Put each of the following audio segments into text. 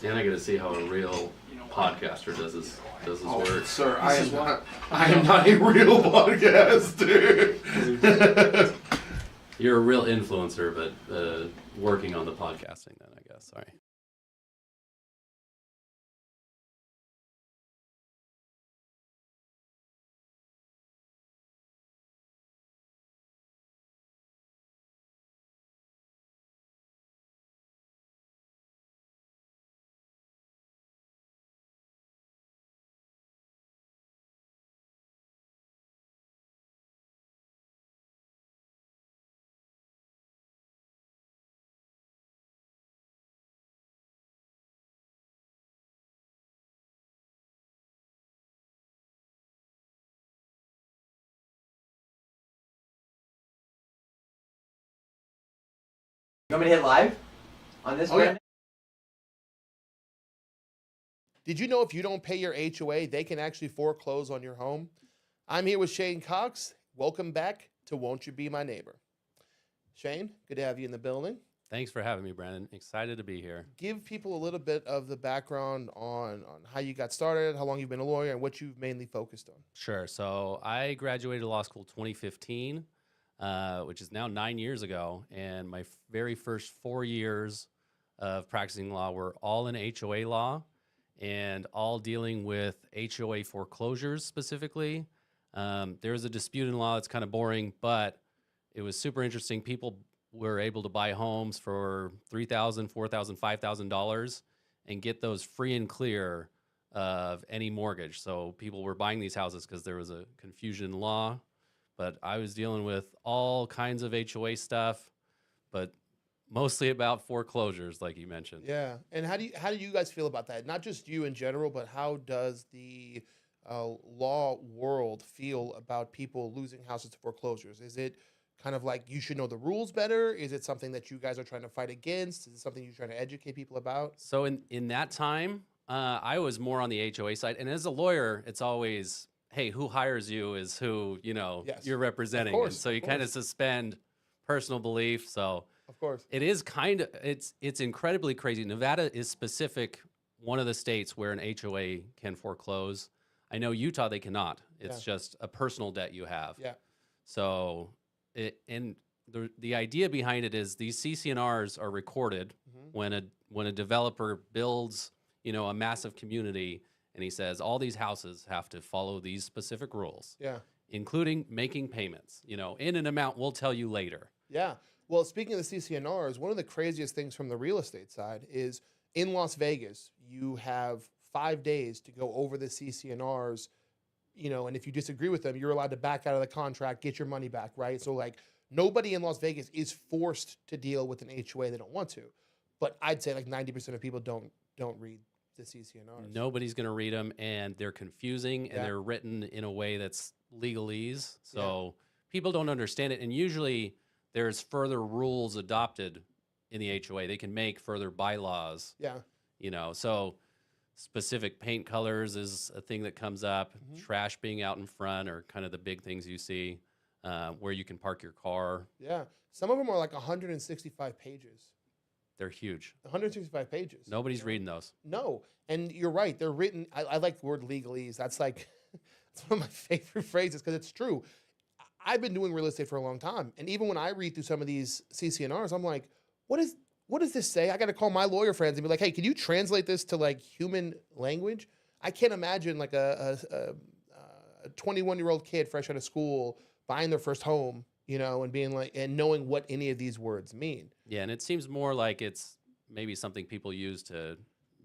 And I get to see how a real podcaster does his work. Sir, I am not a real podcaster. You're a real influencer, but working on the podcasting then, I guess. Sorry. You want me to hit live on this? Oh, yeah. Did you know if you don't pay your HOA, they can actually foreclose on your home? I'm here with Shane Cox. Welcome back to Won't You Be My Neighbor? Shane, good to have you in the building. Thanks for having me, Brandon. Excited to be here. Give people a little bit of the background on how you got started, how long you've been a lawyer, and what you've mainly focused on. Sure. So I graduated law school 2015, which is now 9 years ago. And my very first 4 years of practicing law were all in HOA law and all dealing with HOA foreclosures specifically. There's a dispute in law that's kind of boring, but it was super interesting. People were able to buy homes for $3,000, $4,000, $5,000 and get those free and clear of any mortgage. So people were buying these houses because there was a confusion in law, but I was dealing with all kinds of HOA stuff, but mostly about foreclosures, like you mentioned. Yeah, and how do you guys feel about that? Not just you in general, but how does the law world feel about people losing houses to foreclosures? Is it kind of like you should know the rules better? Is it something that you guys are trying to fight against? Is it something you're trying to educate people about? So in that time, I was more on the HOA side. And as a lawyer, it's always, hey, who hires you is who, Yes. you're representing. Of course, And so you of kind of course. suspend personal belief. So Of course. it is it's incredibly crazy. Nevada is specific, one of the states where an HOA can foreclose. I know Utah, they cannot. It's just a personal debt you have. Yeah. So the idea behind it is these CCNRs are recorded when a developer builds, a massive community, and he says all these houses have to follow these specific rules, Yeah. including making payments, in an amount we'll tell you later. Yeah. Well, speaking of the CCNRs, one of the craziest things from the real estate side is in Las Vegas, you have 5 days to go over the CCNRs, and if you disagree with them, you're allowed to back out of the contract, get your money back, right? So like nobody in Las Vegas is forced to deal with an HOA they don't want to. But I'd say like 90% of people don't read the CCNRs. Nobody's going to read them, and they're confusing, and they're written in a way that's legalese. So people don't understand it. And usually there's further rules adopted in the HOA. They can make further bylaws. Yeah. So specific paint colors is a thing that comes up. Trash being out in front are kind of the big things you see, where you can park your car. Yeah. Some of them are like 165 pages. They're huge. 165 pages. Nobody's reading those. No. And you're right. They're written. I like the word legalese. That's like, it's one of my favorite phrases because it's true. I've been doing real estate for a long time. And even when I read through some of these CCNRs, I'm like, what does this say? I got to call my lawyer friends and be like, hey, can you translate this to like human language? I can't imagine like a 21-year-old kid fresh out of school buying their first home, and being like, and knowing what any of these words mean. Yeah, and it seems more like it's maybe something people use to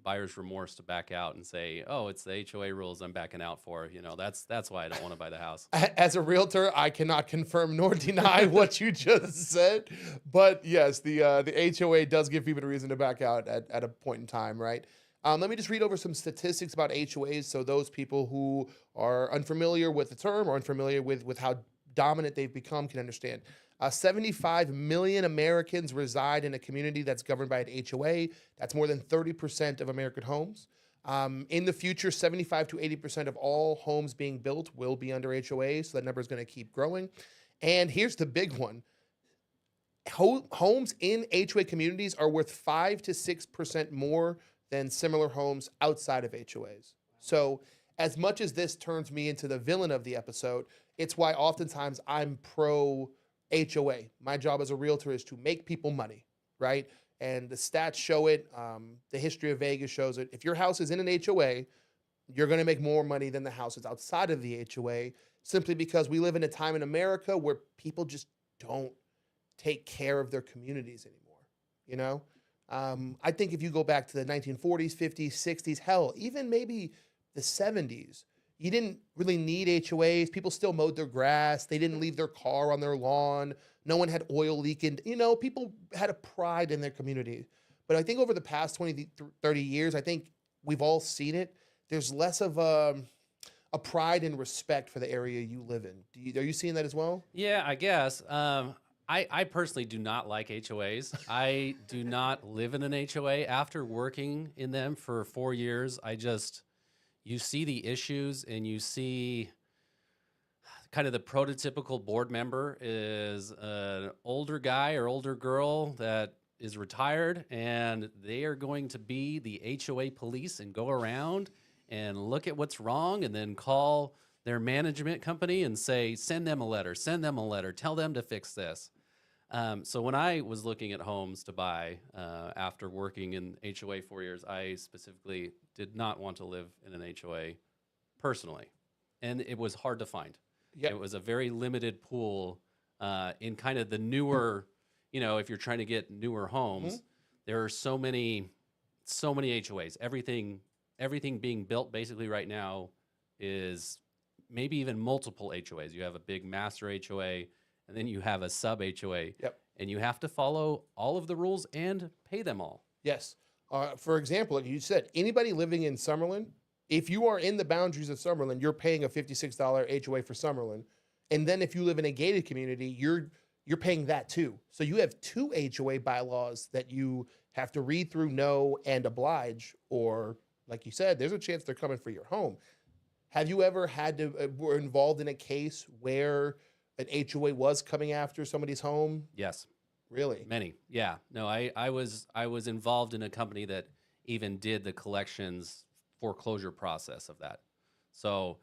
buyer's remorse to back out and say, oh, it's the HOA rules I'm backing out for. That's why I don't want to buy the house. As a realtor, I cannot confirm nor deny what you just said. But yes, the HOA does give people a reason to back out at a point in time, right? Let me just read over some statistics about HOAs so those people who are unfamiliar with the term or unfamiliar with how dominant they've become can understand. 75 million Americans reside in a community that's governed by an HOA. That's more than 30% of American homes. In the future, 75 to 80% of all homes being built will be under HOA, so that number is going to keep growing. And here's the big one. Homes in HOA communities are worth 5 to 6% more than similar homes outside of HOAs. So, as much as this turns me into the villain of the episode, it's why oftentimes I'm pro HOA. My job as a realtor is to make people money, right? And the stats show it. The history of Vegas shows it. If your house is in an HOA, you're going to make more money than the houses outside of the HOA, simply because we live in a time in America where people just don't take care of their communities anymore. You know, I think if you go back to the 1940s, 50s, 60s, hell, even maybe the 70s, you didn't really need HOAs. People still mowed their grass. They didn't leave their car on their lawn. No one had oil leaking. You know, people had a pride in their community. But I think over the past 20, 30 years, I think we've all seen it. There's less of a pride and respect for the area you live in. Are you seeing that as well? Yeah, I guess. I personally do not like HOAs. I do not live in an HOA. After working in them for 4 years, you see the issues and you see kind of the prototypical board member is an older guy or older girl that is retired, and they are going to be the HOA police and go around and look at what's wrong and then call their management company and say, send them a letter, tell them to fix this. So when I was looking at homes to buy after working in HOA 4 years, I specifically did not want to live in an HOA personally. And it was hard to find. Yep. It was a very limited pool in kind of the newer, if you're trying to get newer homes, there are so many HOAs. Everything being built basically right now is maybe even multiple HOAs. You have a big master HOA, and then you have a sub HOA. Yep. And you have to follow all of the rules and pay them all. Yes. For example, like you said, anybody living in Summerlin, if you are in the boundaries of Summerlin, you're paying a $56 HOA for Summerlin. And then if you live in a gated community, you're paying that too. So you have two HOA bylaws that you have to read through, know, and oblige, or like you said, there's a chance they're coming for your home. Have you ever were involved in a case where an HOA was coming after somebody's home? Yes. Really? Many. Yeah. No, I was involved in a company that even did the collections foreclosure process of that. So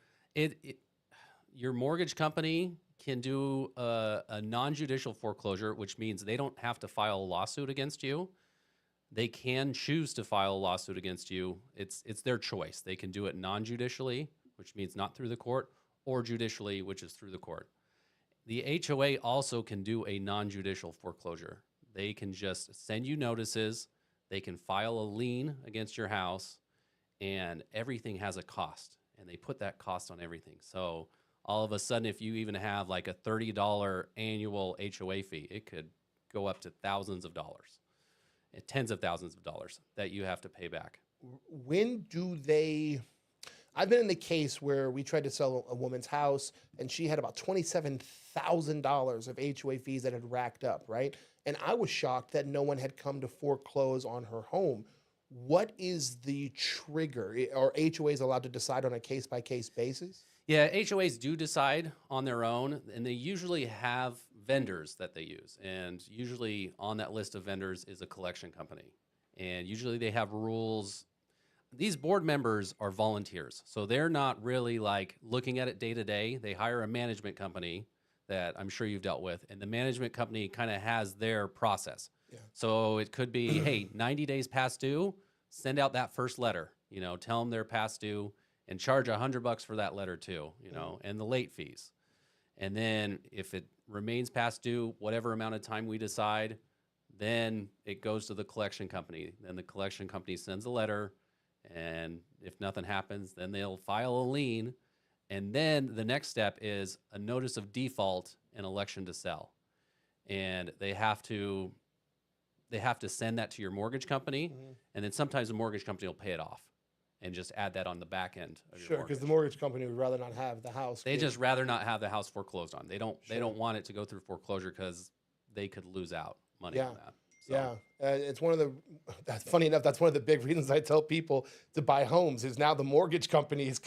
your mortgage company can do a non-judicial foreclosure, which means they don't have to file a lawsuit against you. They can choose to file a lawsuit against you. It's their choice. They can do it non-judicially, which means not through the court, or judicially, which is through the court. The HOA also can do a non-judicial foreclosure. They can just send you notices. They can file a lien against your house, and everything has a cost, and they put that cost on everything. So all of a sudden, if you even have like a $30 annual HOA fee, it could go up to thousands of dollars, tens of thousands of dollars that you have to pay back. When do they... I've been in the case where we tried to sell a woman's house, and she had about $27,000 of HOA fees that had racked up, right? And I was shocked that no one had come to foreclose on her home. What is the trigger? Are HOAs allowed to decide on a case-by-case basis? Yeah, HOAs do decide on their own, and they usually have vendors that they use. And usually on that list of vendors is a collection company. And usually they have rules. These board members are volunteers, so they're not really like looking at it day to day. They hire a management company that I'm sure you've dealt with, and the management company kind of has their process. Yeah. So it could be, hey, 90 days past due, send out that first letter, tell them they're past due, and charge $100 for that letter too, and the late fees. And then if it remains past due, whatever amount of time we decide, then it goes to the collection company. Then the collection company sends a letter. And if nothing happens, then they'll file a lien. And then the next step is a notice of default and election to sell. And they have to send that to your mortgage company. And then sometimes the mortgage company will pay it off and just add that on the back end of your Sure, because the mortgage company would rather not have the house. They just rather not have the house foreclosed on. They don't want it to go through foreclosure because they could lose out money on that. So. Yeah, it's one of that's funny enough. That's one of the big reasons I tell people to buy homes is now the mortgage company is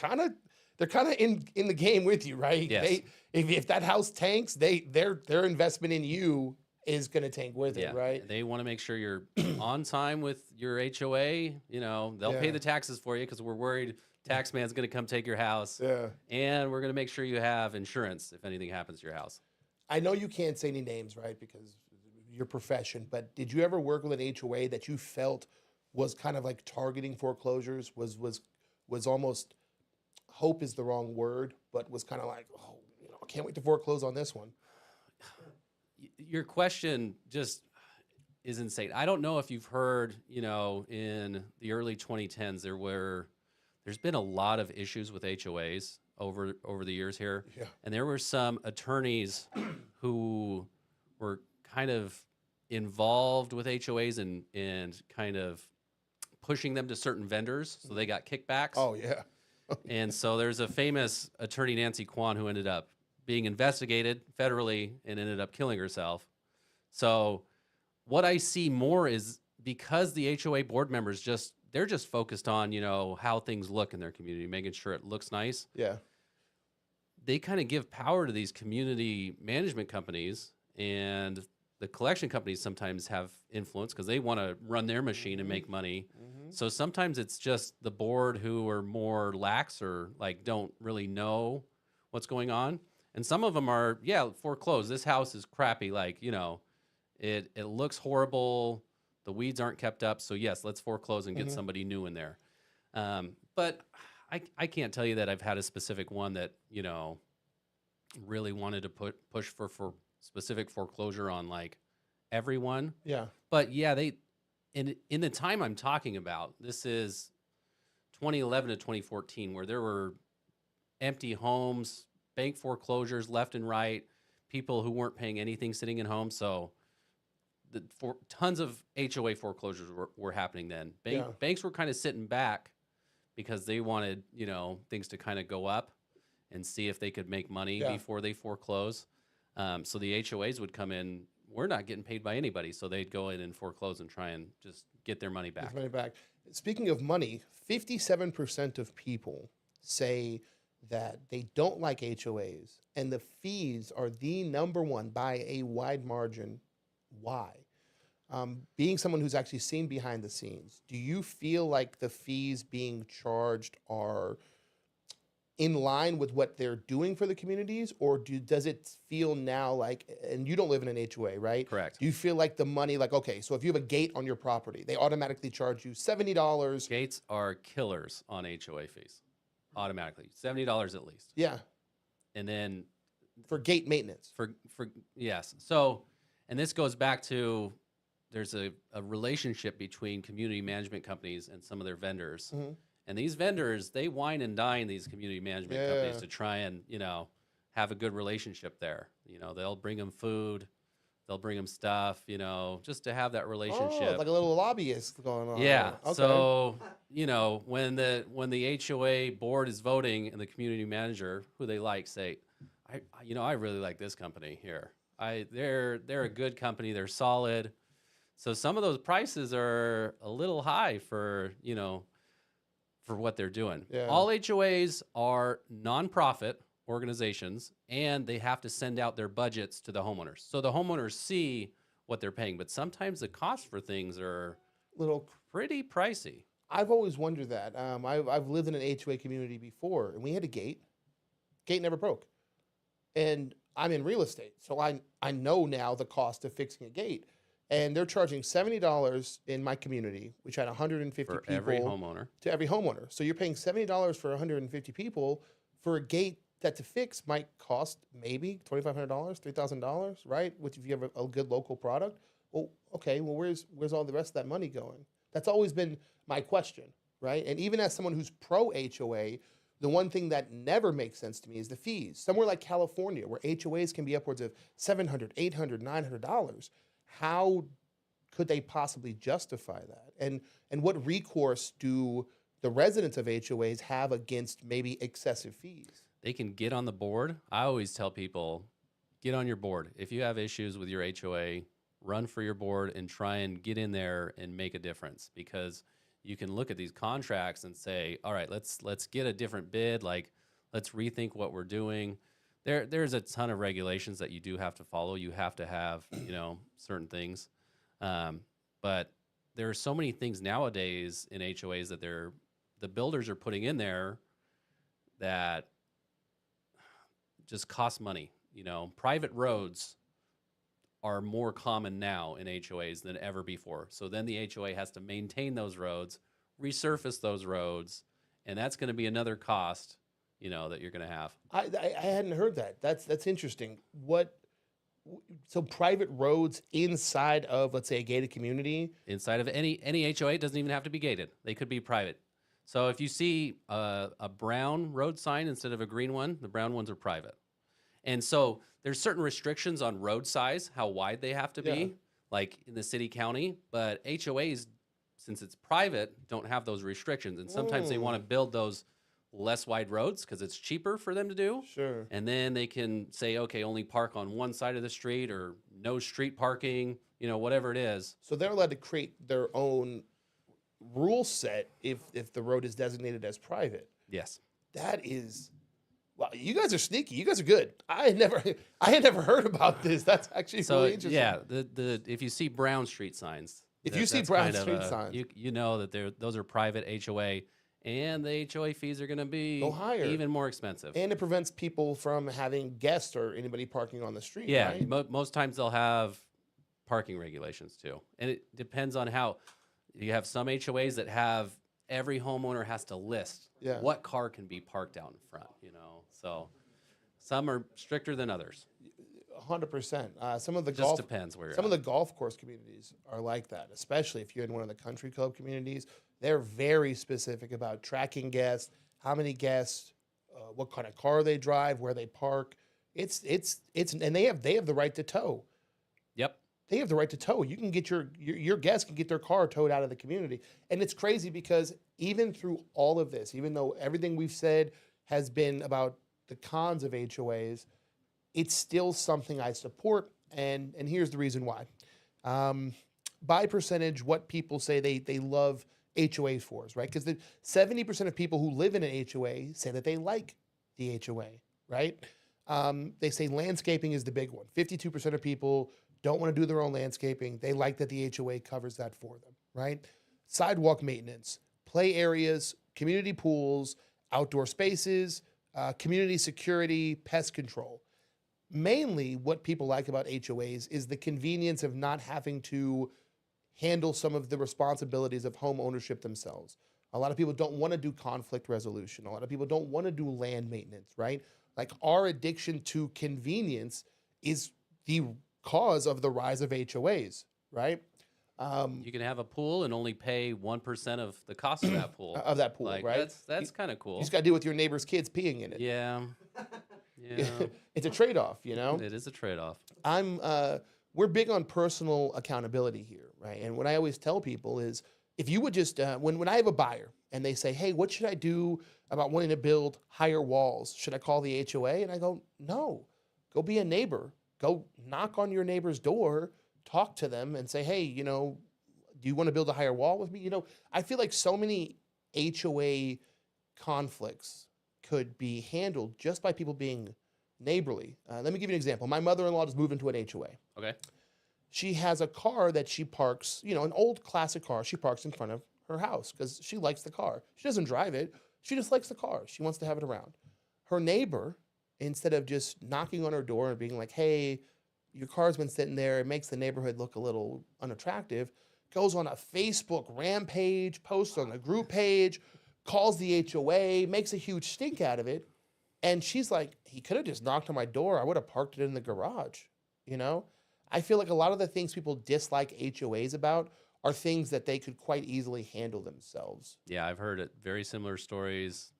they're kind of in the game with you, right? Yes. If that house tanks, their investment in you is going to tank with it, right? They want to make sure you're on time with your HOA. You know, they'll pay Yeah. the taxes for you because we're worried tax man's going to come take your house. Yeah. And we're going to make sure you have insurance if anything happens to your house. I know you can't say any names, right, because your profession, but did you ever work with an HOA that you felt was kind of like targeting foreclosures, was almost, hope is the wrong word, but was kind of like, oh, you know, I can't wait to foreclose on this one. Your question just is insane. I don't know if you've heard, you know, in the early 2010s, there's been a lot of issues with HOAs over the years here. Yeah. And there were some attorneys who were kind of involved with HOAs and kind of pushing them to certain vendors, so they got kickbacks. Oh, yeah. And so there's a famous attorney, Nancy Kwan, who ended up being investigated federally and ended up killing herself. So what I see more is because the HOA board members they're just focused on, you know, how things look in their community, making sure it looks nice. Yeah. They kind of give power to these community management companies, and the collection companies sometimes have influence because they want to run their machine and make money. So sometimes it's just the board who are more lax or like don't really know what's going on. And some of them are, foreclosed. This house is crappy. Like, you know, it looks horrible. The weeds aren't kept up. So yes, let's foreclose and get somebody new in there. But I can't tell you that I've had a specific one that, you know, really wanted to push for specific foreclosure on like everyone. Yeah. But yeah, in the time I'm talking about, this is 2011 to 2014, where there were empty homes, bank foreclosures left and right, people who weren't paying anything sitting in homes. So tons of HOA foreclosures were happening then. Banks were kind of sitting back because they wanted, you know, things to kind of go up and see if they could make money before they foreclose. So the HOAs would come in. We're not getting paid by anybody, so they'd go in and foreclose and try and just get their money back. Get money back. Speaking of money, 57% of people say that they don't like HOAs, and the fees are the number one by a wide margin. Why? Being someone who's actually seen behind the scenes, do you feel like the fees being charged are in line with what they're doing for the communities, or does it feel now like, and you don't live in an HOA, right? Correct. Do you feel like the money, like, okay, so if you have a gate on your property, they automatically charge you $70? Gates are killers on HOA fees, automatically $70 at least. Yeah. And then For gate maintenance. for yes, so and this goes back to there's a relationship between community management companies and some of their vendors. And these vendors, they wine and dine these community management companies to try and, you know, have a good relationship there. You know, they'll bring them food, they'll bring them stuff, you know, just to have that relationship. Oh, like a little lobbyist going on. Yeah. Okay. So, you know, when the HOA board is voting and the community manager who they like say, I really like this company here. They're a good company, they're solid. So some of those prices are a little high for, you know, for what they're doing. Yeah. All HOAs are nonprofit organizations, and they have to send out their budgets to the homeowners. So the homeowners see what they're paying, but sometimes the costs for things are Little. pretty pricey. I've always wondered that. I've lived in an HOA community before, and we had a gate. Gate never broke. And I'm in real estate, so I know now the cost of fixing a gate. And they're charging $70 in my community, which had 150 For people. every homeowner. To every homeowner. So you're paying $70 for 150 people for a gate that to fix might cost maybe $2,500, $3,000, right? Which if you have a good local product. Well, okay, well, where's all the rest of that money going? That's always been my question, right? And even as someone who's pro HOA, the one thing that never makes sense to me is the fees. Somewhere like California, where HOAs can be upwards of $700, $800, $900, how could they possibly justify that? And what recourse do the residents of HOAs have against maybe excessive fees? They can get on the board. I always tell people, get on your board. If you have issues with your HOA, run for your board and try and get in there and make a difference, because you can look at these contracts and say, all right, let's get a different bid. Like, let's rethink what we're doing. there's a ton of regulations that you do have to follow. You have to have, certain things. But there are so many things nowadays in HOAs that the builders are putting in there that just cost money. Private roads are more common now in HOAs than ever before. So then the HOA has to maintain those roads, resurface those roads, and that's going to be another cost, that you're going to have. I hadn't heard that. That's interesting. So private roads inside of, let's say, a gated community? Inside of any HOA, it doesn't even have to be gated. They could be private. So if you see a brown road sign instead of a green one, the brown ones are private. And so there's certain restrictions on road size, how wide they have to be, Yeah. like in the city, county. But HOAs, since it's private, don't have those restrictions. And sometimes they want to build those less wide roads because it's cheaper for them to do. Sure. And then they can say, okay, only park on one side of the street or no street parking, whatever it is. So they're allowed to create their own rule set if the road is designated as private. Yes. That is, wow, you guys are sneaky. You guys are good. I had never heard about this. That's actually So really interesting. yeah, the if you see brown street signs, If you see that's brown kind of street signs. you know that those are private HOA, and the HOA fees are going to be Go higher. even more expensive. And it prevents people from having guests or anybody parking on the street. Yeah, Right? most times they'll have parking regulations too, and it depends on how. You have some HOAs that have every homeowner has to list what car can be parked out in front. So some are stricter than others. 100%. Some of the Just depends where you're some at. of the golf course communities are like that, especially if you're in one of the country club communities. They're very specific about tracking guests, how many guests, what kind of car they drive, where they park. It's and they have the right to tow. Yep. They have the right to tow. You can get your guests can get their car towed out of the community. And it's crazy because even through all of this, even though everything we've said has been about the cons of HOAs, it's still something I support. And here's the reason why. By percentage, what people say they love HOAs for is, right? Because 70% of people who live in an HOA say that they like the HOA, right? They say landscaping is the big one. 52% of people don't want to do their own landscaping. They like that the HOA covers that for them, right? Sidewalk maintenance, play areas, community pools, outdoor spaces, community security, pest control. Mainly what people like about HOAs is the convenience of not having to handle some of the responsibilities of home ownership themselves. A lot of people don't want to do conflict resolution. A lot of people don't want to do land maintenance, right? Like our addiction to convenience is the cause of the rise of HOAs, right? You can have a pool and only pay 1% of the cost of that pool. Of that pool, Like, right? That's kind of cool. You just got to deal with your neighbor's kids peeing in it. Yeah. Yeah. It's a trade-off, you know? It is a trade-off. We're big on personal accountability here, right? And what I always tell people is if you would just, when I have a buyer and they say, hey, what should I do about wanting to build higher walls? Should I call the HOA? And I go, no, go be a neighbor. Go knock on your neighbor's door, talk to them and say, hey, do you want to build a higher wall with me? I feel like so many HOA conflicts could be handled just by people being neighborly. Let me give you an example. My mother-in-law just moved into an HOA. Okay. She has a car that she parks, an old classic car she parks in front of her house because she likes the car. She doesn't drive it. She just likes the car. She wants to have it around. Her neighbor, instead of just knocking on her door and being like, hey, your car's been sitting there, it makes the neighborhood look a little unattractive, goes on a Facebook rampage, posts on a group page, calls the HOA, makes a huge stink out of it. And she's like, he could have just knocked on my door. I would have parked it in the garage, I feel like a lot of the things people dislike HOAs about are things that they could quite easily handle themselves. Yeah, I've heard it, very similar stories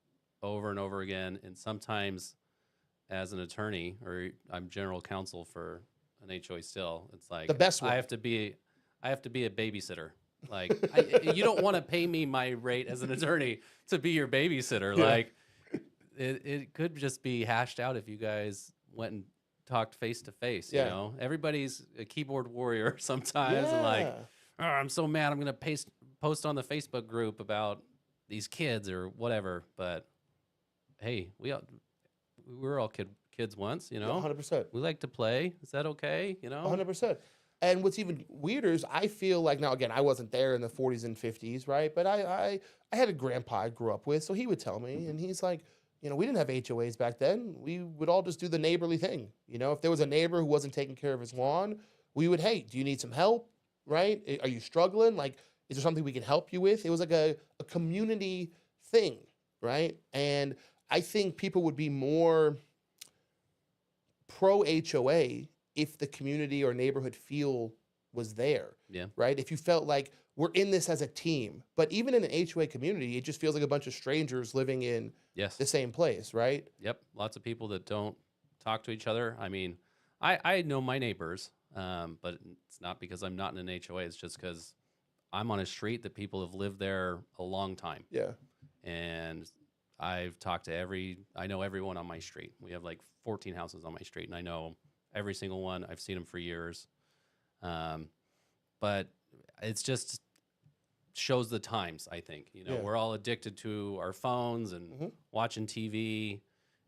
over and over again. And sometimes as an attorney, or I'm general counsel for an HOA still, it's like The best one. I have to be a babysitter. Like you don't want to pay me my rate as an attorney to be your babysitter. Yeah. Like it could just be hashed out if you guys went and talked face to face. Yeah. Everybody's a keyboard warrior sometimes. And like, Yeah. oh, I'm so mad. I'm gonna post on the Facebook group about these kids or whatever. But hey, we're all kids once, you Yeah, know. 100%. We like to play. Is that okay? You know? 100%. And what's even weirder is I feel like, now again, I wasn't there in the 40s and 50s, right? But I had a grandpa I grew up with, so he would tell me, and he's like, we didn't have HOAs back then. We would all just do the neighborly thing. If there was a neighbor who wasn't taking care of his lawn, we would, hey, do you need some help? Right? Are you struggling? Like, is there something we can help you with? It was like a community thing, right? And I think people would be more pro HOA if the community or neighborhood feel was there, Yeah. right? If you felt like we're in this as a team. But even in an HOA community, it just feels like a bunch of strangers living in Yes. the same place, right? Yep. Lots of people that don't talk to each other. I mean, I know my neighbors, but it's not because I'm not in an HOA. It's just because I'm on a street that people have lived there a long time. Yeah. And I've talked to I know everyone on my street. We have like 14 houses on my street, and I know every single one. I've seen them for years. But it's just shows the times, I think. Yeah. We're all addicted to our phones and watching TV.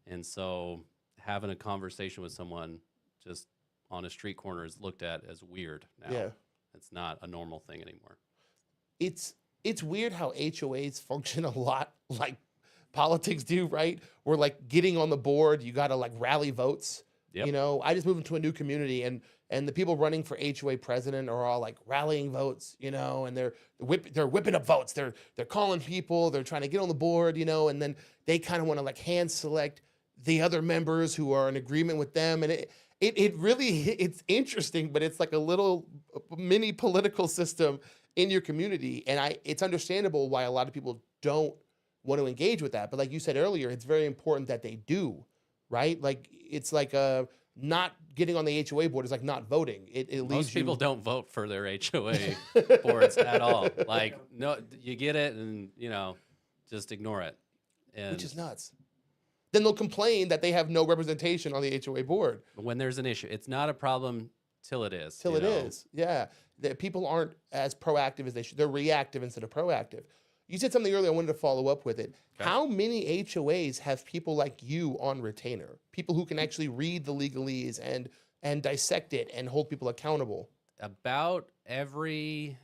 And so having a conversation with someone just on a street corner is looked at as weird now. Yeah. It's not a normal thing anymore. It's weird how HOAs function a lot like politics do, right? We're like getting on the board, you got to like rally votes. Yep. I just moved into a new community, and the people running for HOA president are all like rallying votes, and they're whipping up votes. They're calling people, they're trying to get on the board, and then they kind of want to like hand select the other members who are in agreement with them. And it really, it's interesting, but it's like a little mini political system in your community. And it's understandable why a lot of people don't want to engage with that. But like you said earlier, it's very important that they do, right? Like it's like not getting on the HOA board is like not voting. It leaves Most people you, don't vote for their HOA boards at all. Like, no, you get it and, just ignore it. And which is nuts. Then they'll complain that they have no representation on the HOA board. when there's an issue, it's not a problem till it is. Till it is. Yeah. That people aren't as proactive as they should. They're reactive instead of proactive. You said something earlier, I wanted to follow up with it. Okay. How many HOAs have people like you on retainer? People who can actually read the legalese and dissect it and hold people accountable? About every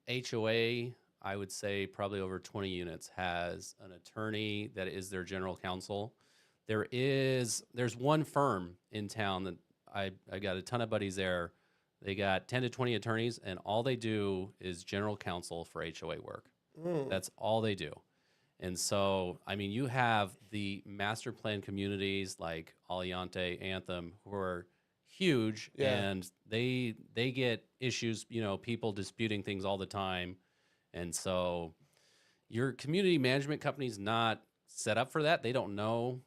HOA, I would say probably over 20 units, has an attorney that is their general counsel. There's one firm in town that I got a ton of buddies there. They got 10 to 20 attorneys, and all they do is general counsel for HOA work. That's all they do. And so, I mean, you have the master plan communities like Aliante, Anthem, who are huge, Yeah. and they get issues, people disputing things all the time. And so your community management company's not set up for that. They don't know,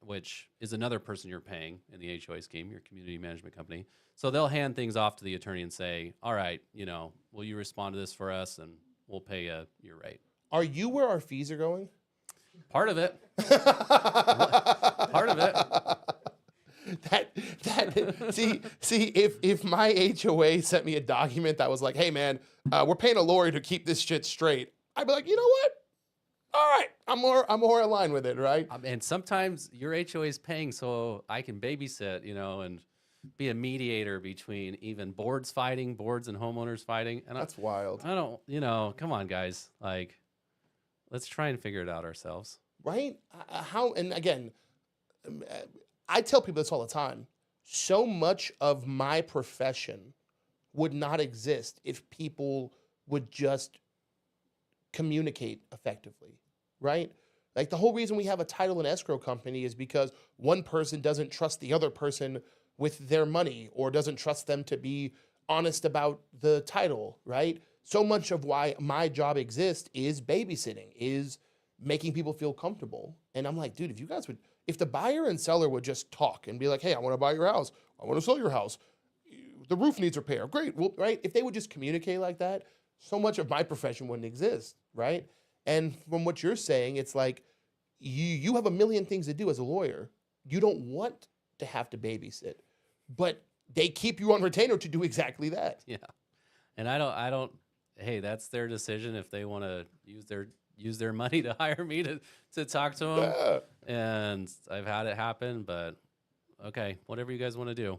which is another person you're paying in the HOA scheme, your community management company. So they'll hand things off to the attorney and say, all right, will you respond to this for us, and we'll pay you your rate. Are you where our fees are going? Part of it. Part of it. See, if my HOA sent me a document that was like, hey man, we're paying a lawyer to keep this shit straight, I'd be like, you know what? All right, I'm more aligned with it, right? And sometimes your HOA is paying so I can babysit, and be a mediator between even boards and homeowners fighting. And That's wild. I don't, come on, guys. Like, let's try and figure it out ourselves. Right? And again, I tell people this all the time. So much of my profession would not exist if people would just communicate effectively, right? Like the whole reason we have a title and escrow company is because one person doesn't trust the other person with their money or doesn't trust them to be honest about the title, right? So much of why my job exists is babysitting, is making people feel comfortable. And I'm like, dude, if the buyer and seller would just talk and be like, hey, I want to buy your house, I want to sell your house, the roof needs repair, great, well, right? If they would just communicate like that, so much of my profession wouldn't exist, right? And from what you're saying, it's like you have a million things to do as a lawyer. You don't want to have to babysit, but they keep you on retainer to do exactly that. Yeah. And I don't, hey, that's their decision if they want to use their use their money to hire me to talk to them. Yeah. And I've had it happen, but okay, whatever you guys want to do.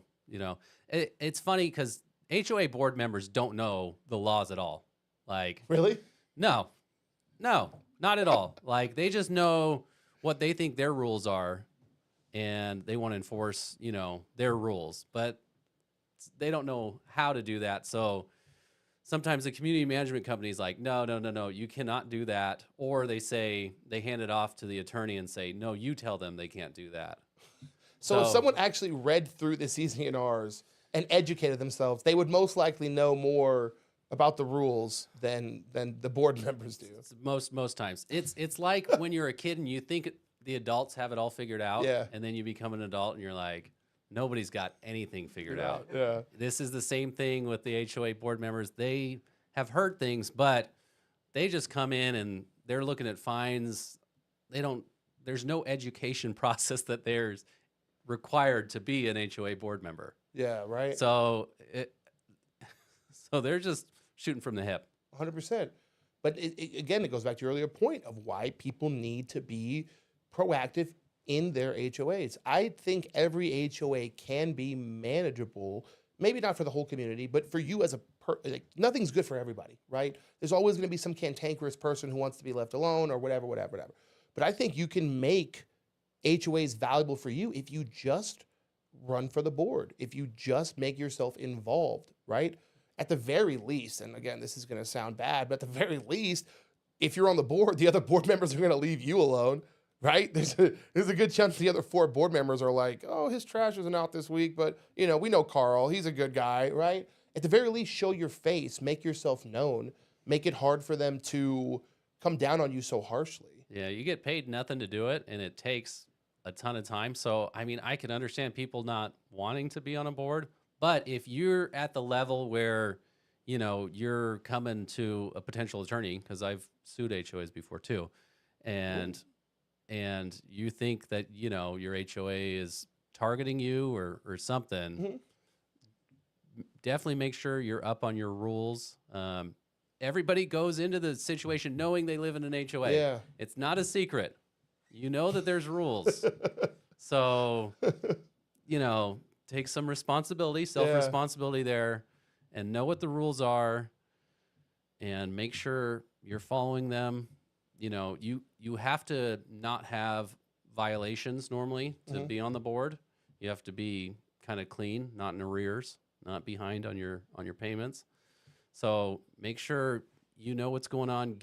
It's funny because HOA board members don't know the laws at all. Like, Really? no, not at all. Like, they just know what they think their rules are, and they want to enforce, their rules, but they don't know how to do that. So sometimes the community management company is like, no, you cannot do that. Or they hand it off to the attorney and say, no, you tell them they can't do that. So if someone actually read through the CCNRs and educated themselves, they would most likely know more about the rules than the board members do. Most times. It's like when you're a kid and you think the adults have it all figured out, Yeah. and then you become an adult and you're like, nobody's got anything figured out. Yeah. This is the same thing with the HOA board members. They have heard things, but they just come in and they're looking at fines. There's no education process that there's required to be an HOA board member. Yeah, right. So they're just shooting from the hip. 100%. But again, it goes back to your earlier point of why people need to be proactive in their HOAs. I think every HOA can be manageable, maybe not for the whole community, but for you as nothing's good for everybody, right? There's always going to be some cantankerous person who wants to be left alone or whatever. But I think you can make HOAs valuable for you if you just run for the board, if you just make yourself involved, right? At the very least, and again, this is going to sound bad, but at the very least, if you're on the board, the other board members are going to leave you alone, right? There's a good chance the other 4 board members are like, oh, his trash isn't out this week, but we know Carl, he's a good guy, right? At the very least, show your face, make yourself known, make it hard for them to come down on you so harshly. Yeah, you get paid nothing to do it, and it takes a ton of time. So, I mean, I can understand people not wanting to be on a board, but if you're at the level where, you're coming to a potential attorney, because I've sued HOAs before too, and you think that, your HOA is targeting you or something, definitely make sure you're up on your rules. Everybody goes into the situation knowing they live in an HOA. Yeah. It's not a secret. You know that there's rules. So, take some responsibility, self-responsibility there, and know what the rules are, and make sure you're following them. You have to not have violations normally to be on the board. You have to be kind of clean, not in arrears, not behind on your payments. So make sure you know what's going on.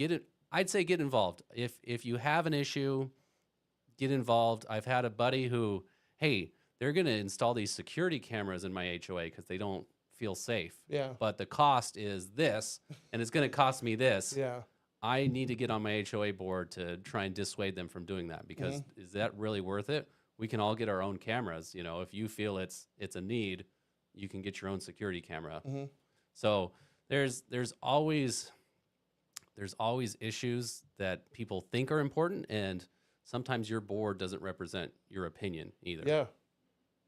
I'd say get involved. If you have an issue, get involved. I've had a buddy who, hey, they're going to install these security cameras in my HOA because they don't feel safe. Yeah. But the cost is this, and it's going to cost me this. Yeah. I need to get on my HOA board to try and dissuade them from doing that, because is that really worth it? We can all get our own cameras. If you feel it's a need, you can get your own security camera. So there's always issues that people think are important, and sometimes your board doesn't represent your opinion either. Yeah.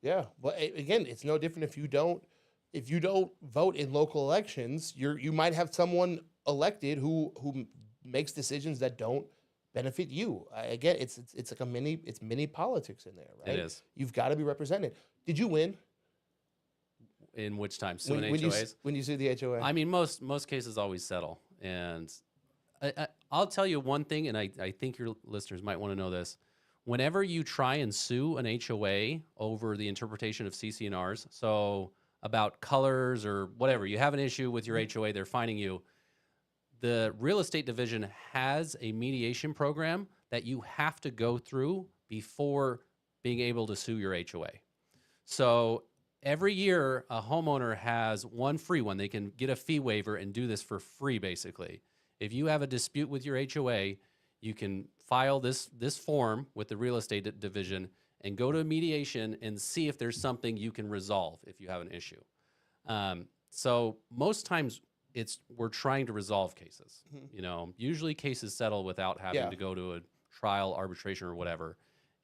Yeah. Well, again, it's no different if you don't vote in local elections. You might have someone elected who makes decisions that don't benefit you. Again, it's like mini politics in there, right? It is. You've got to be represented. Did you win? In which time? Suing When HOAs? you sued the HOA? I mean, most cases always settle. And I'll tell you one thing, and I think your listeners might want to know this. Whenever you try and sue an HOA over the interpretation of CC&Rs, so about colors or whatever, you have an issue with your HOA, they're fining you, the real estate division has a mediation program that you have to go through before being able to sue your HOA. So every year, a homeowner has one free one. They can get a fee waiver and do this for free, basically. If you have a dispute with your HOA, you can file this form with the real estate division and go to a mediation and see if there's something you can resolve if you have an issue. So most times we're trying to resolve cases. Usually cases settle without having to go to a trial, arbitration, or whatever.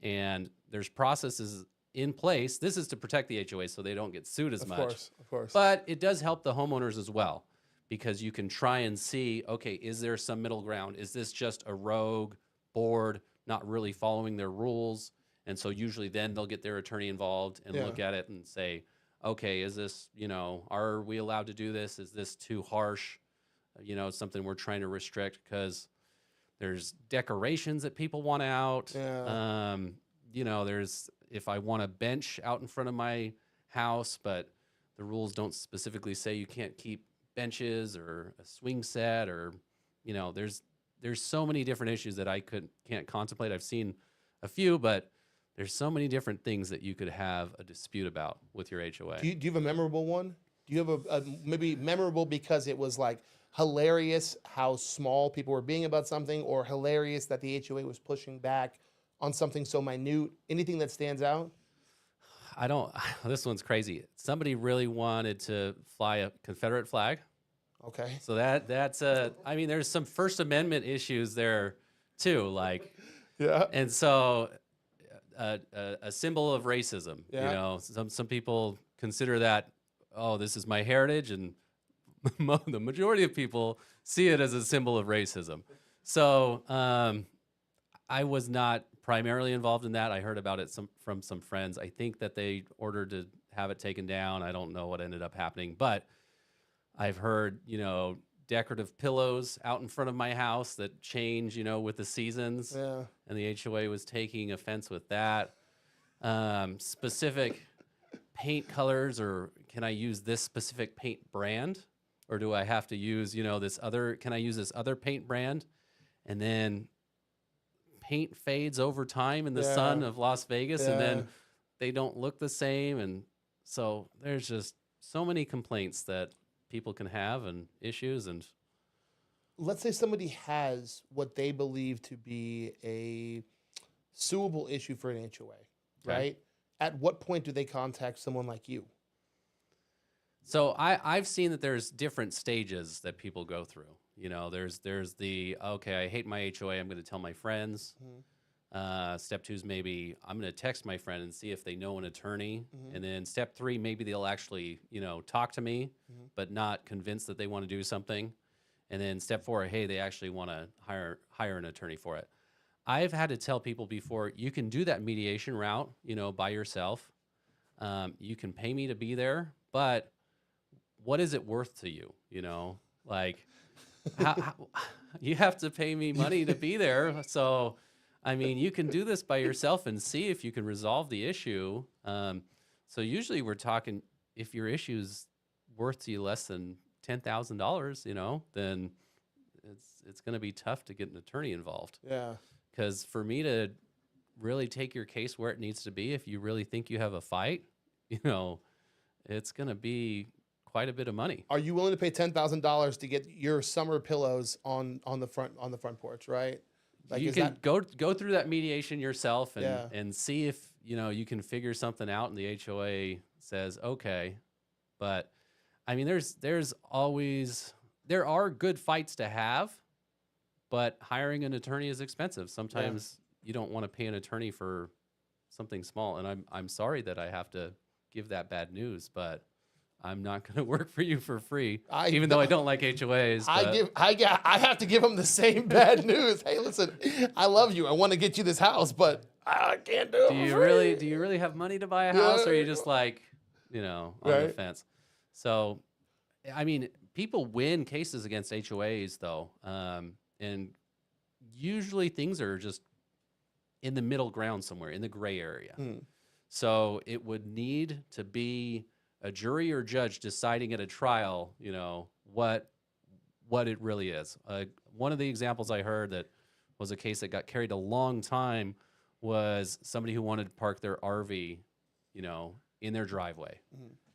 And there's processes in place. This is to protect the HOA so they don't get sued as much. Of course. But it does help the homeowners as well, because you can try and see, okay, is there some middle ground? Is this just a rogue board not really following their rules? And so usually then they'll get their attorney involved and Yeah. look at it and say, okay, is this, are we allowed to do this? Is this too harsh? Something we're trying to restrict because there's decorations that people want out. Yeah. There's, if I want a bench out in front of my house, but the rules don't specifically say you can't keep benches or a swing set, or there's so many different issues that I can't contemplate. I've seen a few, but there's so many different things that you could have a dispute about with your HOA. Do you have a memorable one? Do you have a maybe memorable because it was like hilarious how small people were being about something, or hilarious that the HOA was pushing back on something so minute? Anything that stands out? I don't. This one's crazy. Somebody really wanted to fly a Confederate flag. Okay. So that's I mean, there's some First Amendment issues there too, like, Yeah. and so a symbol of racism. Yeah. Some people consider that, oh, this is my heritage, and the majority of people see it as a symbol of racism. So I was not primarily involved in that. I heard about it from some friends. I think that they ordered to have it taken down. I don't know what ended up happening, but I've heard, decorative pillows out in front of my house that change, with the seasons. Yeah. And the HOA was taking offense with that. Specific paint colors, or can I use this specific paint brand? Or do I have to use, can I use this other paint brand? And then paint fades over time in the sun of Las Vegas, and then they don't look the same. And so there's just so many complaints that people can have and issues. And Let's say somebody has what they believe to be a suable issue for an HOA, right? At what point do they contact someone like you? so I've seen that there's different stages that people go through. There's the, okay, I hate my HOA, I'm going to tell my friends. Step 2 is maybe I'm going to text my friend and see if they know an attorney. And then step 3, maybe they'll actually, talk to me, but not convinced that they want to do something. And then step 4, hey, they actually want to hire an attorney for it. I've had to tell people before, you can do that mediation route, by yourself. You can pay me to be there, but what is it worth to you? Like, how, you have to pay me money to be there. So, I mean, you can do this by yourself and see if you can resolve the issue. So usually we're talking, if your issue's worth to you less than $10,000, then it's going to be tough to get an attorney involved. Yeah. Because for me to really take your case where it needs to be, if you really think you have a fight, it's going to be quite a bit of money. Are you willing to pay $10,000 to get your summer pillows on the front porch, right? Like, You can go through that mediation yourself and, and see if you can figure something out, and the HOA says okay. But I mean, there are good fights to have, but hiring an attorney is expensive. Sometimes you don't want to pay an attorney for something small, and I'm sorry that I have to give that bad news, but I'm not going to work for you for free, even though I don't like HOAs. I have to give them the same bad news. Hey, listen, I love you. I want to get you this house, but I can't do it. Do you really have money to buy a house, or are you just like, on the fence? So, I mean, people win cases against HOAs though, and usually things are just in the middle ground somewhere, in the gray area. So it would need to be a jury or judge deciding at a trial, what it really is. One of the examples I heard that was a case that got carried a long time was somebody who wanted to park their RV, in their driveway.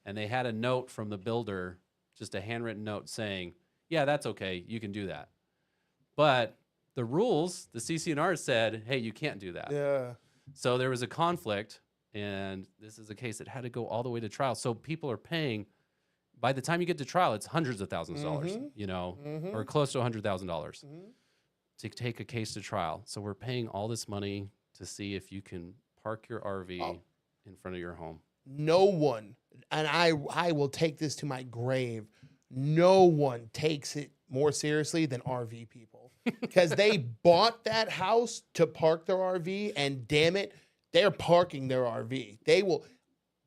And they had a note from the builder, just a handwritten note saying, yeah, that's okay, you can do that. But the rules, the CC&R said, hey, you can't do that. Yeah. So there was a conflict, and this is a case that had to go all the way to trial. So people are paying, by the time you get to trial, it's hundreds of thousands of dollars, or close to $100,000 to take a case to trial. So we're paying all this money to see if you can park your RV in front of your home. No one, and I will take this to my grave, no one takes it more seriously than RV people because they bought that house to park their RV, and damn it, they're parking their RV. They will.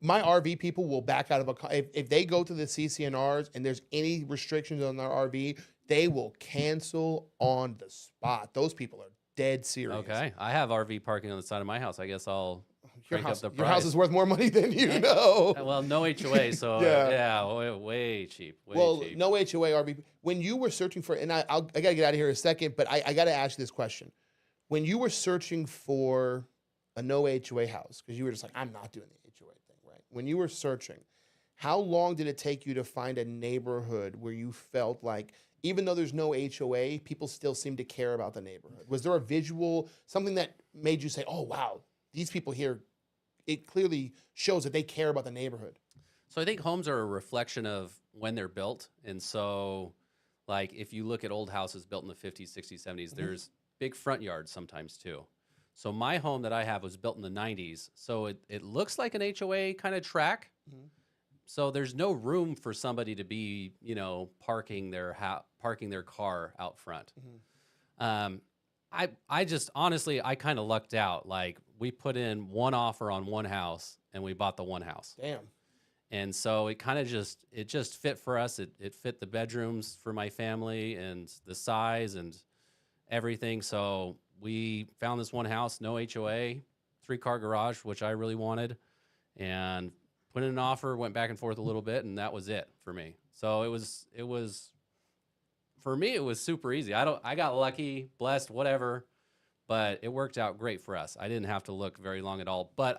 My RV people will back out of a car if they go to the CCNRs and there's any restrictions on their RV, they will cancel on the spot. Those people are dead serious. Okay, I have RV parking on the side of my house. I guess I'll crank up the price. Your house is worth more money than you know. Well, no HOA, so yeah, way cheap. Way cheap. No HOA RV. When you were searching for, and I gotta get out of here in a second, but I gotta ask you this question: when you were searching for a no HOA house, because you were just like, I'm not doing the HOA thing, right? When you were searching, how long did it take you to find a neighborhood where you felt like, even though there's no HOA, people still seem to care about the neighborhood? Was there a visual, something that made you say, oh, wow, these people here, it clearly shows that they care about the neighborhood? So I think homes are a reflection of when they're built. And so, like, if you look at old houses built in the 50s, 60s, 70s, there's big front yards sometimes too. So my home that I have was built in the 90s. So it looks like an HOA kind of track. So there's no room for somebody to be, parking their car out front. I just honestly, I kind of lucked out. Like, we put in one offer on one house and we bought the one house. Damn. And so it kind of just fit for us. It fit the bedrooms for my family and the size and everything. So we found this one house, no HOA, 3-car garage, which I really wanted, and put in an offer, went back and forth a little bit, and that was it for me. So it was for me, it was super easy. I got lucky, blessed, whatever, but it worked out great for us. I didn't have to look very long at all. But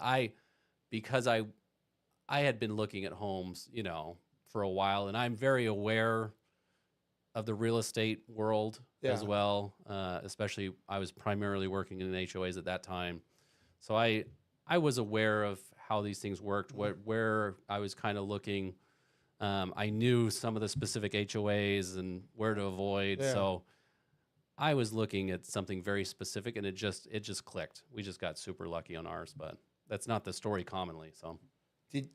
because I had been looking at homes, for a while, and I'm very aware of the real estate world as well. Especially, I was primarily working in HOAs at that time, so I was aware of how these things worked, where I was kind of looking. I knew some of the specific HOAs and where to avoid. Yeah. So I was looking at something very specific, and it just clicked. We just got super lucky on ours, but that's not the story commonly. So did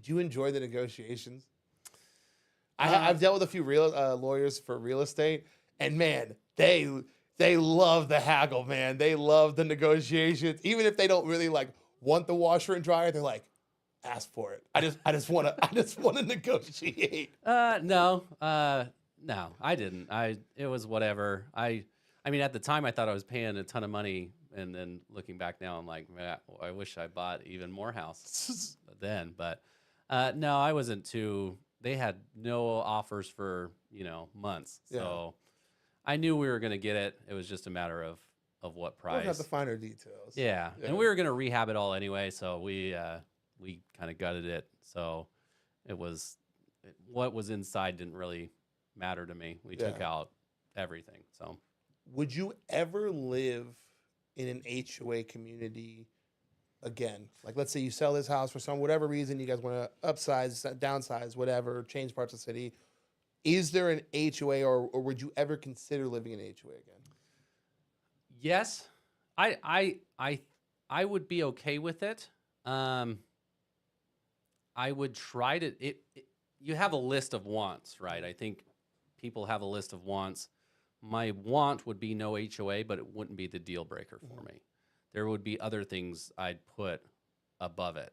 you enjoy the negotiations? I've dealt with a few lawyers for real estate, and man, they love the haggle, man. They love the negotiations, even if they don't really want the washer and dryer. They're like, ask for it. I just want to negotiate. No, I didn't. It was whatever. I mean, at the time, I thought I was paying a ton of money, and then looking back now, I'm like, man, I wish I bought even more house then. But no, I wasn't too. They had no offers for months, so I knew we were going to get it. It was just a matter of what price. We'll have the finer details. Yeah, and we were going to rehab it all anyway, so we kind of gutted it. So what was inside didn't really matter to me. We took out everything. So, would you ever live in an HOA community again? Like, let's say you sell this house for whatever reason, you guys want to upsize, downsize, whatever, change parts of the city. Is there an HOA, or would you ever consider living in an HOA again? Yes, I would be okay with it. I would try to. You have a list of wants, right? I think people have a list of wants. My want would be no HOA, but it wouldn't be the deal breaker for me. There would be other things I'd put above it.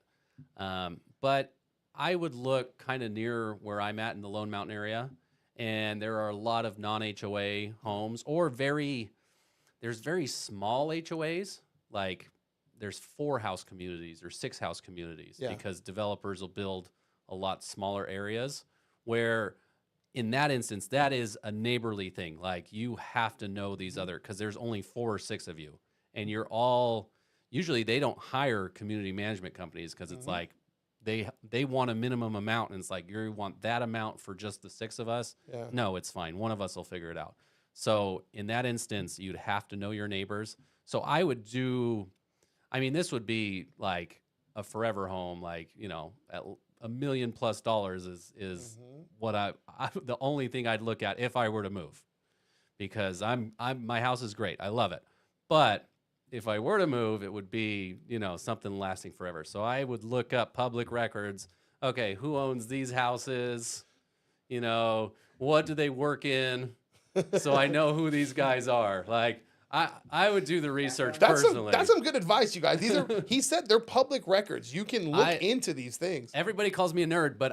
But I would look kind of near where I'm at in the Lone Mountain area, and there are a lot of non-HOA homes, or there's very small HOAs, like there's 4-house communities or 6-house communities, because developers will build a lot smaller areas, where in that instance, that is a neighborly thing. Like, you have to know these other, because there's only 4 or 6 of you, and you're all, usually they don't hire community management companies, because it's like they want a minimum amount, and it's like, you want that amount for just the 6 of us? No, it's fine. One of us will figure it out. So in that instance, you'd have to know your neighbors. So I would this would be like a forever home, like, at $1 million+ is what the only thing I'd look at if I were to move, because my house is great. I love it. But if I were to move, it would be, something lasting forever. So I would look up public records. Okay, who owns these houses? You know, what do they work in? So I know who these guys are. Like, I would do the research personally. That's some good advice, you guys. These are he said they're public records. You can look I- into these things. Everybody calls me a nerd, but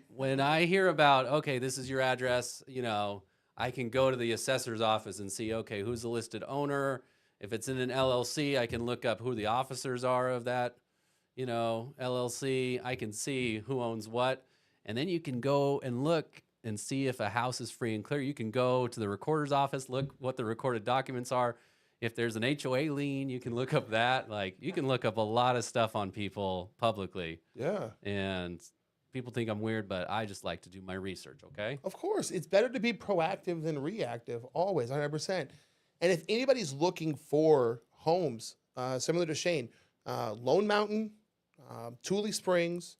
when I hear about, okay, this is your address, you know, I can go to the assessor's office and see, okay, who's the listed owner. If it's in an LLC, I can look up who the officers are of that, you know, LLC. I can see who owns what. And then you can go and look and see if a house is free and clear. You can go to the recorder's office, look what the recorded documents are. If there's an HOA lien, you can look up that. Like, you can look up a lot of stuff on people publicly. Yeah. And people think I'm weird, but I just like to do my research, okay? Of course, it's better to be proactive than reactive, always, 100%. And if anybody's looking for homes, similar to Shane, Lone Mountain, Tule Springs,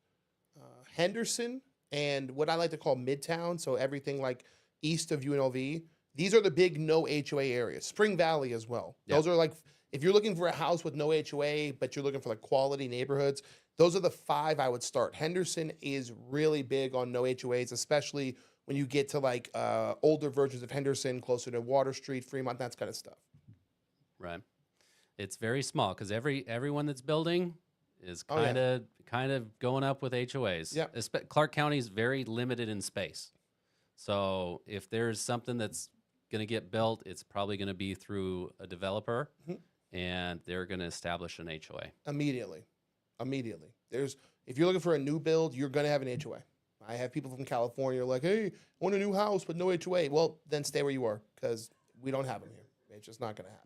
Henderson, and what I like to call Midtown, so everything like east of UNLV, these are the big no HOA areas. Spring Valley as well. Yeah. Those are like, if you're looking for a house with no HOA, but you're looking for like quality neighborhoods, those are the 5 I would start. Henderson is really big on no HOAs, especially when you get to like older versions of Henderson, closer to Water Street, Fremont, that kind of stuff. Right. It's very small because everyone that's building is Oh, yeah. kind of going up with HOAs. Yep. Clark County is very limited in space. So if there's something that's going to get built, it's probably going to be through a developer, and they're going to establish an HOA. Immediately. If you're looking for a new build, you're going to have an HOA. I have people from California like, hey, I want a new house with no HOA. Well, then stay where you are because we don't have them here. It's just not going to happen.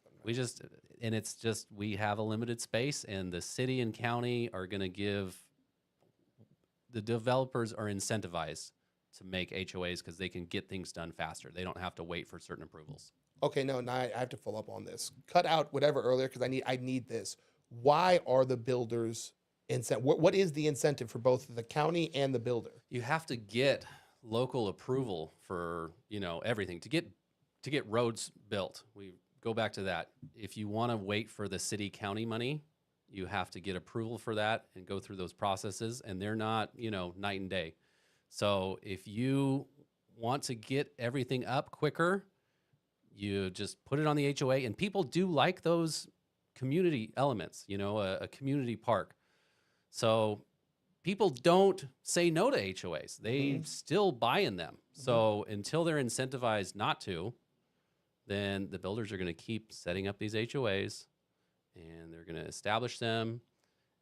We have a limited space, and the city and county are going to give, the developers are incentivized to make HOAs because they can get things done faster. They don't have to wait for certain approvals. Okay, no, now I have to follow up on this. Cut out whatever earlier because I need this. Why are the builders what is the incentive for both the county and the builder? You have to get local approval for, you know, everything to get roads built. We go back to that. If you want to wait for the city county money, you have to get approval for that and go through those processes, and they're not, you know, night and day. So if you want to get everything up quicker, you just put it on the HOA, and people do like those community elements, you know, a community park. So people don't say no to HOAs. They still buy in them. So until they're incentivized not to, then the builders are going to keep setting up these HOAs, and they're going to establish them.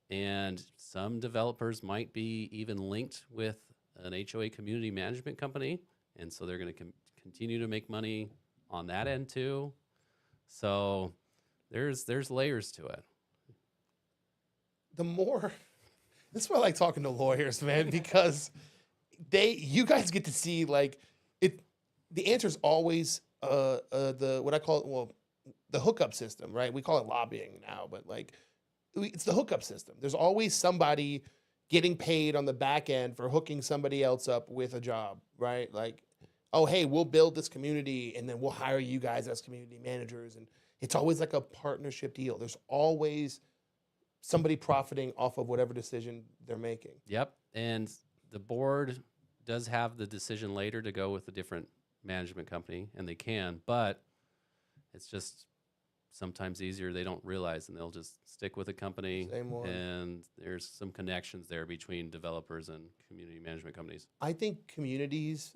And some developers might be even linked with an HOA community management company. And so they're going to continue to make money on that end too. So there's layers to it. This is why I like talking to lawyers, man, because you guys get to see like it. The answer is always what I call the hookup system, right? We call it lobbying now, but like it's the hookup system. There's always somebody getting paid on the back end for hooking somebody else up with a job, right? Like, oh, hey, we'll build this community and then we'll hire you guys as community managers. And it's always like a partnership deal. There's always somebody profiting off of whatever decision they're making. Yep. And the board does have the decision later to go with a different management company, and they can, but it's just sometimes easier. They don't realize, and they'll just stick with a company. Same one. And there's some connections there between developers and community management companies. I think communities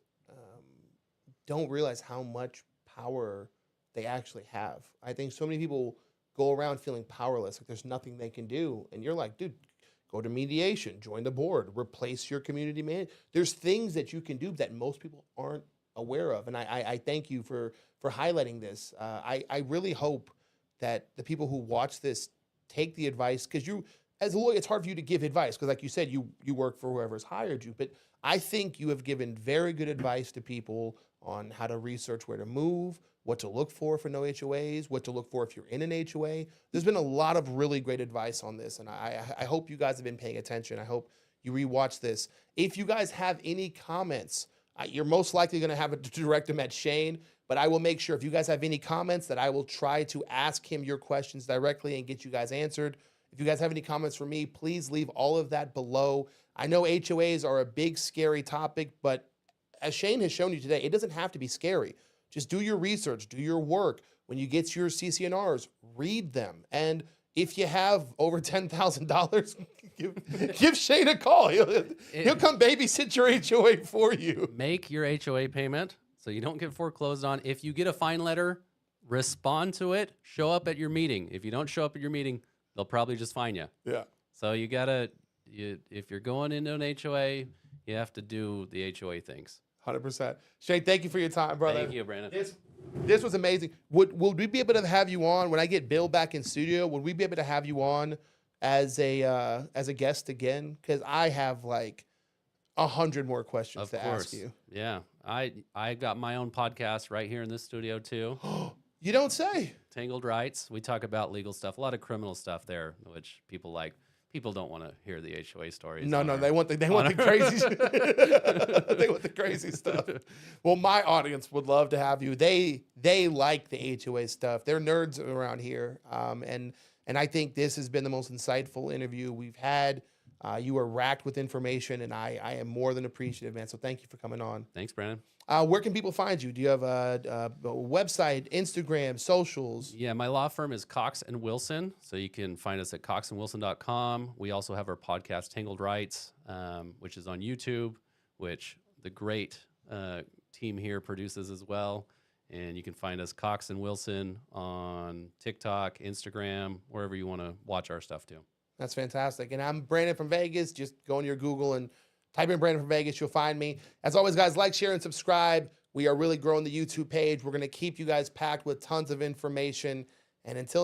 don't realize how much power they actually have. I think so many people go around feeling powerless, like there's nothing they can do. And you're like, dude, go to mediation, join the board, replace your community man. There's things that you can do that most people aren't aware of. And I thank you for highlighting this. I really hope that the people who watch this take the advice, because you, as a lawyer, it's hard for you to give advice because like you said, you work for whoever's hired you. But I think you have given very good advice to people on how to research where to move, what to look for no HOAs, what to look for if you're in an HOA. There's been a lot of really great advice on this, and I hope you guys have been paying attention. I hope you rewatch this. If you guys have any comments, you're most likely going to have to direct them at Shane, but I will make sure if you guys have any comments that I will try to ask him your questions directly and get you guys answered. If you guys have any comments for me, please leave all of that below. I know HOAs are a big, scary topic, but as Shane has shown you today, it doesn't have to be scary. Just do your research, do your work. When you get your CCNRs, read them. And if you have over $10,000, give Shane a call. He'll come babysit your HOA for you. Make your HOA payment so you don't get foreclosed on. If you get a fine letter, respond to it. Show up at your meeting. If you don't show up at your meeting, they'll probably just fine you. Yeah. So if you're going into an HOA, you have to do the HOA things. 100%. Shane, thank you for your time, brother. Thank you, Brandon. This was amazing. Would we be able to have you on when I get Bill back in studio? Would we be able to have you on as a guest again? Because I have like 100 more questions to ask you. Yeah, I got my own podcast right here in this studio too. You don't say. Tangled Rights. We talk about legal stuff, a lot of criminal stuff there, which people like. People don't want to hear the HOA stories. No, they want the crazy. They want the crazy stuff. Well, my audience would love to have you. They like the HOA stuff. They're nerds around here, and I think this has been the most insightful interview we've had. You are racked with information, and I am more than appreciative, man. So thank you for coming on. Thanks, Brandon. Where can people find you? Do you have a website, Instagram, socials? Yeah, my law firm is Cox and Wilson, so you can find us at coxandwilson.com. We also have our podcast, Tangled Rights, which is on YouTube, which the great team here produces as well. And you can find us, Cox and Wilson, on TikTok, Instagram, wherever you want to watch our stuff too. That's fantastic. And I'm Brandon from Vegas. Just go into your Google and type in Brandon from Vegas. You'll find me. As always, guys, like, share, and subscribe. We are really growing the YouTube page. We're going to keep you guys packed with tons of information. And until